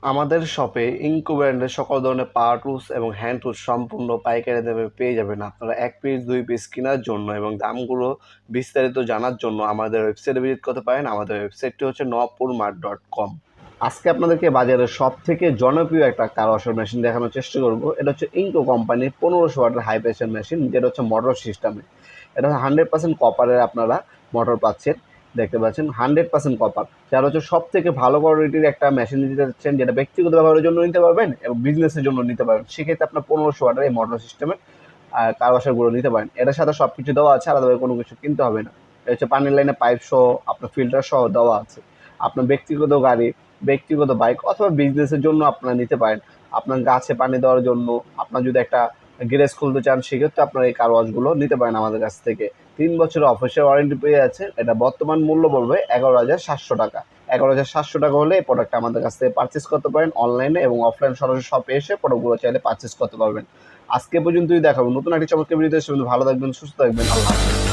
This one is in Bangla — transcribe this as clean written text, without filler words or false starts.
আমাদের শপে ইনকো ব্র্যান্ডের সকল ধরনের পাওয়ার টুলস এবং হ্যান্ড টুলস সম্পূর্ণ পাইকারি দামে পেয়ে যাবেন। আপনারা ১ পিস ২ পিস কেনার জন্য এবং দামগুলো বিস্তারিত জানার জন্য আমাদের ওয়েবসাইটে ভিজিট করতে পারেন। আমাদের ওয়েবসাইটটি হচ্ছে নওয়াবপুরমার্ট.com। আজকে আপনাদেরকে বাজারের সবথেকে জনপ্রিয় একটা কার ওয়াশের মেশিন দেখানোর চেষ্টা করব। এটা হচ্ছে ইনকো কোম্পানির ১৫০০ ওয়াটের হাই প্রেশার মেশিন, যেটা হচ্ছে মোটর সিস্টেমে। এটা 100% কপারের আপনারা মোটর পাচ্ছেন। দেখতে পাচ্ছেন 100% কপার, যার হচ্ছে সব থেকে ভালো কোয়ালিটির একটা মেশিন নিতে যাচ্ছেন, যেটা ব্যক্তিগত ব্যবহারের জন্য নিতে পারবেন এবং বিজনেসের জন্য নিতে পারবেন। সেক্ষেত্রে আপনার ১৫০০ ওয়াটের এই মোটর সিস্টেমের কার ওয়াশারগুলো নিতে পারেন। এটার সাথে সব কিছু দেওয়া আছে, আলাদাভাবে কোনো কিছু কিনতে হবে না। এটা হচ্ছে পানির লাইনে পাইপ সহ, আপনার ফিল্টার সহ দেওয়া আছে। আপনার ব্যক্তিগত গাড়ি, ব্যক্তিগত বাইক অথবা বিজনেসের জন্য আপনারা নিতে পারেন। আপনার গাছে পানি দেওয়ার জন্য, আপনার যদি একটা গ্যারেজ খুলতে চান, সেক্ষেত্রে আপনারা এই কার ওয়াশগুলো নিতে পারেন আমাদের কাছ থেকে। ৩ বছরের অফিসিয়াল ওয়ারেন্টি পেয়ে যাচ্ছেন। এটা বর্তমান মূল্য পড়বে ১১,৭০০ টাকা। ১১,৭০০ টাকা হলে এই প্রোডাক্টটা আমাদের কাছ থেকে পারচেস করতে পারেন। অনলাইনে এবং অফলাইন সরাসরি শপে এসে প্রোডাক্টগুলো চাইলে পারচেস করতে পারবেন। আজকে পর্যন্তই দেখাবো নতুন একটি চমৎকার ভিডিওতে। ভালো থাকবেন, সুস্থ থাকবেন। আল্লাহ হাফেজ।